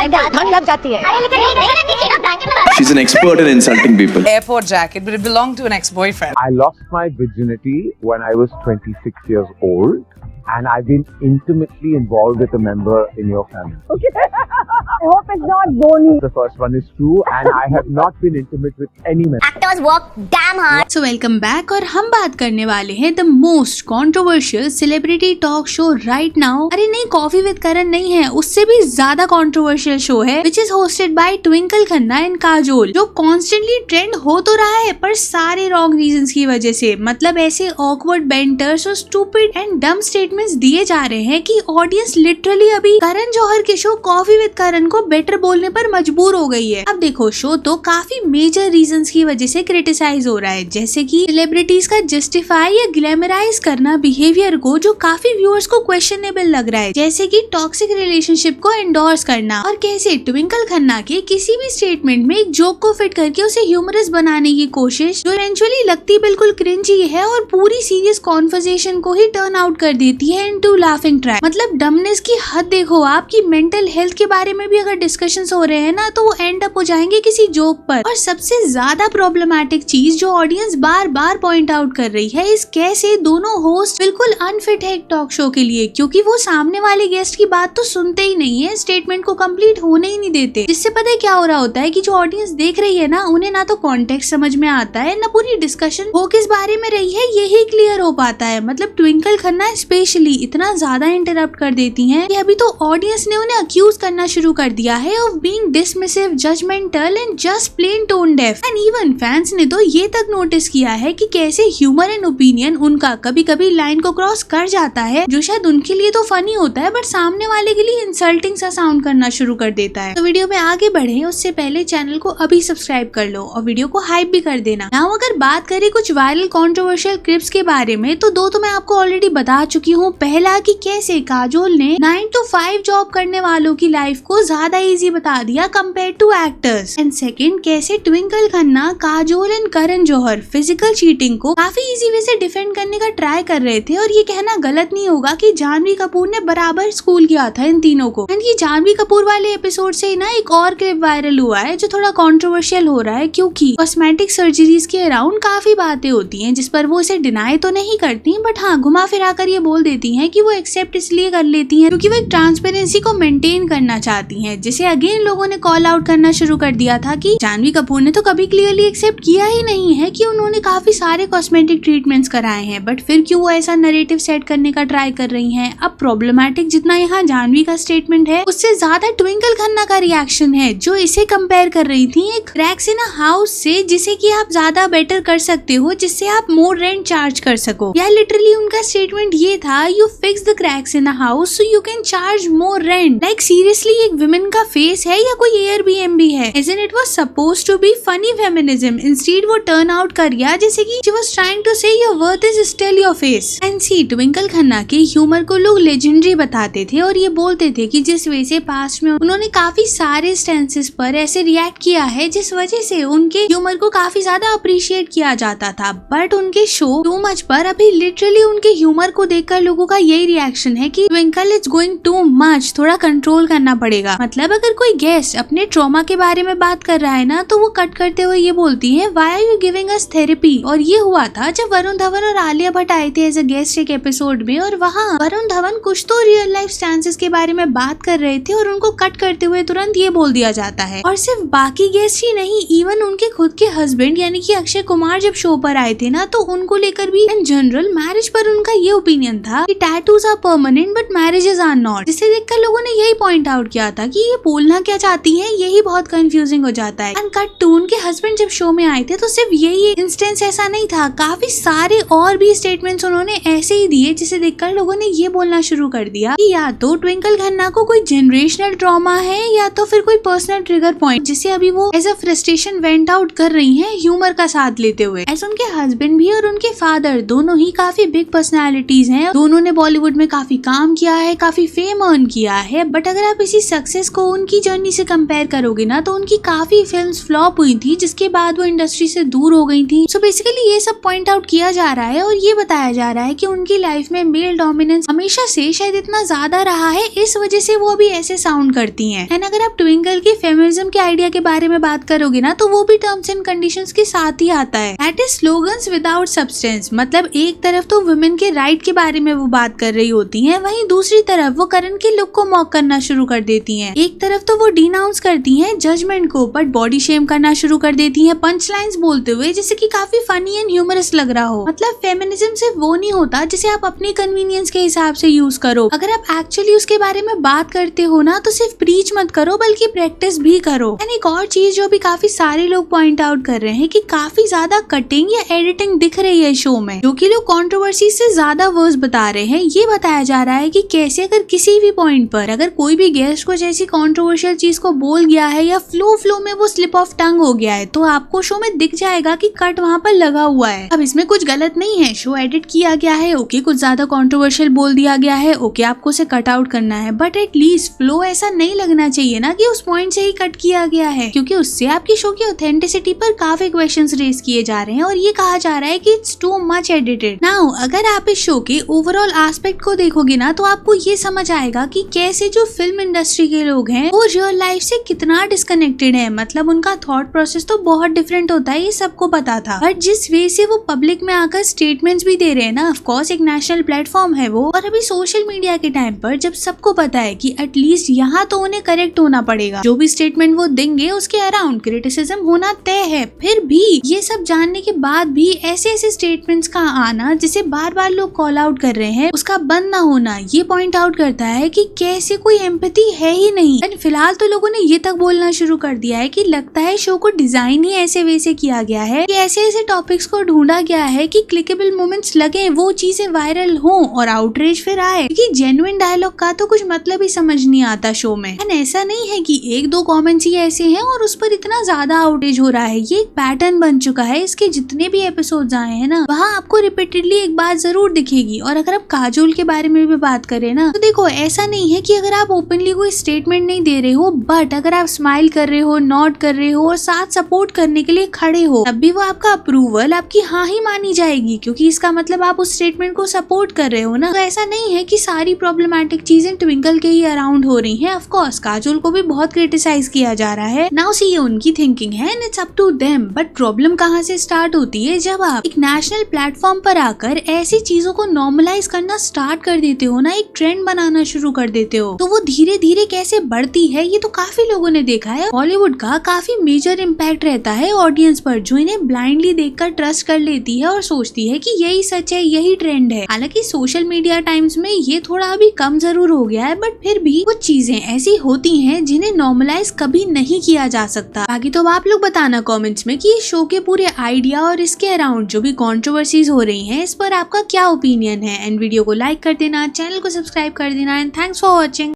ठंड लग जाती है। She's an expert in insulting people. Airport jacket, but it belonged to an ex-boyfriend. I lost my virginity when I was 26 years old, and I've been intimately involved with a member in your family. I hope it's not bony. The first one is true, and I have not been intimate with any member. Actors work damn hard. So welcome back और हम बात करने वाले हैं the most controversial celebrity talk show right now. अरे नहीं, coffee with करण नहीं है, उससे भी ज्यादा controversial show है, which is hosted by Twinkle Khanna and Kajol, जो constantly ट्रेंड हो तो रहा है पर सारे रॉन्ग रीजंस की वजह से। मतलब ऐसे awkward banters और stupid and dumb statements दिए जा रहे हैं कि ऑडियंस लिटरली अभी करण जौहर के शो कॉफी विद करण को बेटर बोलने पर मजबूर हो गई है। अब देखो, शो तो काफी मेजर रीजंस की वजह से क्रिटिसाइज हो रहा है, जैसे कि सेलिब्रिटीज का जस्टिफाई या ग्लैमराइज करना बिहेवियर को, जो काफी व्यूअर्स को क्वेश्चनेबल लग रहा है, जैसे कि टॉक्सिक रिलेशनशिप को एंडोर्स करना, और कैसे ट्विंकल खन्ना के किसी भी स्टेटमेंट में एक जोक को फिट करके उसे ह्यूमरस बनाने की कोशिश, जो इवेंचुअली लगती बिल्कुल क्रिंजी है और पूरी सीरियस कॉन्वर्सेशन को ही टर्न आउट कर देती है इनटू लाफिंग ट्रैक। मतलब डमनेस की हद देखो। आपकी मेंटल हेल्थ के बारे में भी अगर डिस्कशंस हो रहे हैं ना, तो वो एंड अप हो जाएंगे किसी जोक पर। और सबसे ज्यादा प्रॉब्लमैटिक चीज जो ऑडियंस बार बार पॉइंट आउट कर रही है, इस कैसे दोनों होस्ट बिल्कुल अनफिट है एक टॉक शो के लिए, क्योंकि वो सामने वाले गेस्ट की बात तो सुनते ही नहीं है, स्टेटमेंट को कंप्लीट होने ही नहीं देते। जिससे पता है क्या हो रहा होता है कि जो ऑडियंस देख रही है ना, उन्हें ना तो कॉन्टेक्स्ट समझ में आता है, ना पूरी डिस्कशन हो किस बारे में रही है यही क्लियर हो पाता है। मतलब ट्विंकल खन्ना स्पेशली इतना ज्यादा इंटरप्ट कर देती हैं कि अभी तो ऑडियंस ने उन्हें अक्यूज करना शुरू कर दिया है of being dismissive, judgemental and just plain tone deaf. And even fans ने तो ये तक नोटिस किया है कि कैसे ह्यूमर एंड ओपिनियन उनका कभी कभी लाइन को क्रॉस कर जाता है, जो शायद उनके लिए तो फनी होता है बट सामने वाले के लिए इंसल्टिंग सा साउंड करना शुरू कर देता है। तो वीडियो में आगे बढ़े उससे पहले चैनल को अभी सब्सक्राइब कर लो और वीडियो को हाइप भी कर देना। नाउ अगर बात करें कुछ वायरल कंट्रोवर्शियल क्लिप्स के बारे में, तो दो तो मैं आपको ऑलरेडी बता चुकी हूँ। पहला कि कैसे काजोल ने 9 to 5 जॉब करने वालों की लाइफ को ज्यादा इजी बता दिया compare to actors. And second, कैसे Twinkle Khanna, Kajol and Karan Johar physical cheating को काफी इजी वे से डिफेंड करने का ट्राई कर रहे थे। और ये कहना गलत नहीं होगा कि जानवी कपूर ने बराबर स्कूल किया था इन तीनों को। एंड ये जानवी कपूर वाले एपिसोड से ना एक और क्लिप वायरल हुआ है जो थोड़ा कंट्रोवर्शियल हो रहा है, क्योंकि कॉस्मेटिक सर्जरीज के अराउंड काफी बातें होती हैं जिस पर वो इसे डिनाई तो नहीं करती, बट हाँ घुमा फिरा कर ये बोल देती हैं कि वो एक्सेप्ट इसलिए कर लेती हैं क्योंकि वो एक ट्रांसपेरेंसी को मेंटेन करना चाहती हैं। जिसे अगेन लोगों ने कॉल आउट करना शुरू कर दिया था कि जानवी कपूर ने तो कभी क्लियरली एक्सेप्ट किया ही नहीं है कि उन्होंने काफी सारे कॉस्मेटिक ट्रीटमेंट्स कराए हैं, बट फिर क्यों वो ऐसा नैरेटिव सेट करने का ट्राई कर रही हैं। अब प्रॉब्लमैटिक जितना यहाँ जानवी का स्टेटमेंट है, उससे ज्यादा ट्विंकल खन्ना का रिएक्शन है, जो इसे कंपेयर कर रही थी एक क्रैक्स इन अ हाउस से, जिसे कि आप ज्यादा बेटर कर सकते हो, जिससे आप मोर रेंट चार्ज कर सको। या लिटरली उनका स्टेटमेंट ये था, you fix the cracks in a house so you can charge more rent. Like seriously एक विमेन का फेस है या कोई एयरबीएनबी है? Isn't it was supposed to be funny feminism? Instead वो टर्न आउट कर गया जैसे कि she was trying to say your worth is still your face. And see, Twinkle Khanna के ह्यूमर को लोग लेजेंडरी बताते थे और ये बोलते थे कि जिस वजह से पास्ट में उन्होंने काफी सारे स्टेंसेस पर ऐसे रिएक्ट किया है जिस वजह से उनके ह्यूमर को काफी ज्यादा अप्रिशिएट किया जाता था। बट उनके शो टू मच पर अभी लिटरली उनके ह्यूमर को देखकर लोगों का यही रिएक्शन है कि twinkle is going too much, थोड़ा कंट्रोल करना पड़ेगा। मतलब अगर कोई गेस्ट अपने ट्रॉमा के बारे में बात कर रहा है ना, तो वो कट करते हुए ये बोलती है, why are you giving us therapy. और ये हुआ था जब वरुण धवन और आलिया भट्ट आए थे एज अ गेस्ट एक एपिसोड में, और वहाँ वरुण धवन कुछ तो रियल लाइफ स्टैंसेस के बारे में बात कर रहे थे और उनको कट करते हुए तुरंत ये बोल दिया जाता है। और सिर्फ बाकी गेस्ट ही नहीं, इवन उनके खुद के हस्बैंड यानी कि अक्षय कुमार जब शो पर आए थे ना, तो उनको लेकर भी इन जनरल मैरिज पर उनका ये ओपिनियन था कि tattoos are permanent but marriages are not. जिसे देखकर लोगों ने यही पॉइंट आउट किया था कि ये बोलना क्या चाहती है, यही बहुत कंफ्यूजिंग हो जाता है। एंड कट टू उनके हस्बैंड जब शो में आए थे तो सिर्फ यही इंस्टेंस ऐसा नहीं था, काफी सारे और भी स्टेटमेंट्स उन्होंने ऐसे ही दिए जिसे देखकर लोगों ने ये बोलना शुरू कर दिया कि या तो ट्विंकल खन्ना को कोई जनरेशनल ट्रॉमा है या तो फिर कोई पर्सनल ट्रिगर पॉइंट, जिसे अभी वो as a frustration vent out कर रही हैं ह्यूमर का साथ लेते हुए। ऐसे उनके हस्बैंड भी और उनके फादर दोनों ही काफी बिग पर्सनैलिटीज हैं, दोनों ने बॉलीवुड में काफी काम किया है, काफी फेम अर्न किया है, बट अगर आप इसी सक्सेस को उनकी जर्नी से कंपेयर करोगे ना तो उनकी काफी फिल्म्स फ्लॉप हुई थी, जिसके बाद वो इंडस्ट्री से दूर हो गई थी। सो बेसिकली ये सब पॉइंट आउट किया जा रहा है और ये बताया जा रहा है कि उनकी लाइफ में मेल डोमिनेंस हमेशा से शायद इतना ज्यादा रहा है, इस वजह से वो अभी ऐसे साउंड करती हैं। एंड अगर आप ट्विंकल के फेमिनिज्म के आइडिया के बारे में बात करोगे ना तो वो भी टर्म्स एंड कंडीशंस के साथ ही आता है। That is slogans without substance. मतलब एक तरफ तो वुमेन के राइट के बारे में वो बात कर रही होती हैं, वहीं दूसरी तरफ वो करण के लुक को मॉक करना शुरू कर देती हैं। एक तरफ तो वो डिनाउंस करती हैं जजमेंट को, बट बॉडी शेम करना शुरू कर देती हैं पंच लाइन्स बोलते हुए, जैसे कि काफी फनी एंड ह्यूमरस लग रहा हो। मतलब फेमिनिज्म सिर्फ वो नहीं होता जिसे आप अपनी कन्वीनियंस के हिसाब से यूज करो। अगर आप एक्चुअली उसके बारे में बात करते हो ना तो सिर्फ प्रीच मत करो बल्कि प्रैक्टिस भी करो। एंड एक और चीज जो भी काफी सारे लोग पॉइंट आउट कर रहे हैं कि काफी ज्यादा कटिंग या एडिटिंग दिख रही है शो में, जो कि लोग कंट्रोवर्सी से ज्यादा वर्स बता रहे हैं। ये बताया जा रहा है कि कैसे अगर किसी भी पॉइंट पर अगर कोई भी गेस्ट कुछ ऐसी कंट्रोवर्शियल चीज को बोल गया है या फ्लो में वो स्लिप ऑफ टंग हो गया है तो आपको शो में दिख जाएगा कि कट वहाँ पर लगा हुआ है। अब इसमें कुछ गलत नहीं है, शो एडिट किया गया है, ओके कुछ ज्यादा कंट्रोवर्शियल बोल दिया गया है, ओके आपको उसे कट आउट करना है, बट एटलीस्ट फ्लो ऐसा नहीं लगना चाहिए ना कि उस पॉइंट से ही कट किया गया है, क्योंकि उससे आपकी शो की ऑथेंटिसिटी पर काफी क्वेश्चंस रेज किए जा रहे हैं और ये कहा जा रहा है कि it's too much edited. Now अगर आप इस शो के ओवरऑल एस्पेक्ट को देखोगे ना तो आपको ये समझ आएगा कि कैसे जो फिल्म इंडस्ट्री के लोग हैं वो रियल लाइफ से कितना डिस्कनेक्टेड है। मतलब उनका थॉट प्रोसेस तो बहुत डिफरेंट होता है, ये सबको पता था, बट जिस वे से वो पब्लिक में आकर स्टेटमेंट्स भी दे रहे हैं ना, ऑफ कोर्स एक नेशनल प्लेटफॉर्म है वो, और अभी सोशल मीडिया के टाइम पर जब सबको पता है कि एटलीस्ट यहाँ तो उन्हें करेक्ट होना पड़ेगा, जो भी स्टेटमेंट वो देंगे उसके अराउंड क्रिटिसिज्म होना तय है, फिर भी ये सब जानने के बाद भी ऐसे स्टेटमेंट्स का आना जिसे बार बार लोग कॉल आउट कर रहे हैं उसका बंद ना होना, ये पॉइंट आउट करता है कि कैसे कोई एम्पैथी है ही नहीं। एंड फिलहाल तो लोगों ने ये तक बोलना शुरू कर दिया है कि लगता है शो को डिजाइन ही ऐसे वैसे किया गया है कि ऐसे टॉपिक्स को ढूंढा गया है कि क्लिकेबल मोमेंट्स लगे, वो चीजें वायरल हो और आउटरीच फिर आए, क्योंकि जेन्युइन डायलॉग का तो कुछ मतलब ही समझ नहीं आता शो में। एंड ऐसा नहीं है कि एक दो कमेंट्स ही ऐसे हैं और उस पर इतना ज्यादा आउटेज हो रहा है, ये एक पैटर्न बन चुका है। इसके जितने भी एपिसोड्स आए हैं ना वहाँ आपको रिपीटेडली एक बात जरूर दिखेगी। और अगर आप काजोल के बारे में भी बात करें ना तो देखो ऐसा नहीं है कि अगर आप ओपनली कोई स्टेटमेंट नहीं दे रहे हो, बट अगर आप स्माइल कर रहे हो, नॉट कर रहे हो और साथ सपोर्ट करने के लिए खड़े हो, तब भी वो आपका अप्रूवल आपकी हाँ ही मानी जाएगी, क्योंकि इसका मतलब आप उस स्टेटमेंट को सपोर्ट कर रहे हो ना। तो ऐसा नहीं है कि सारी प्रॉब्लमैटिक चीजें ट्विंकल के ही अराउंड हो रही हैं। ऑफ कोर्स काजोल को भी बहुत क्रिटिसाइज किया जा रहा है, नाउ सी ये उनकी थिंकिंग है and it's up to them. But problem कहाँ से स्टार्ट होती है, जब आप एक नेशनल प्लेटफॉर्म पर आकर ऐसी चीजों को नॉर्मलाइज करना स्टार्ट कर देते हो ना, एक ट्रेंड बनाना शुरू कर देते हो, तो वो धीरे धीरे कैसे बढ़ती है ये तो काफी लोगों ने देखा है। बॉलीवुड का काफी मेजर इम्पैक्ट रहता है ऑडियंस पर, जो इन्हें ब्लाइंडली देखकर ट्रस्ट कर लेती है और सोचती है कि यही सच है, यही ट्रेंड है। हालांकि सोशल मीडिया टाइम्स में ये थोड़ा अभी कम जरूर हो गया है, बट फिर भी कुछ चीजें ऐसी होती हैं जिन्हें नॉर्मलाइज कभी नहीं किया जा सकता। बाकी तो आप लोग बताना कमेंट्स में कि इस शो के पूरे आइडिया और इसके अराउंड जो भी कंट्रोवर्सीज हो रही हैं इस पर आपका क्या ओपिनियन है। एंड वीडियो को लाइक कर देना, चैनल को सब्सक्राइब कर देना एंड थैंक्स फॉर वॉचिंग।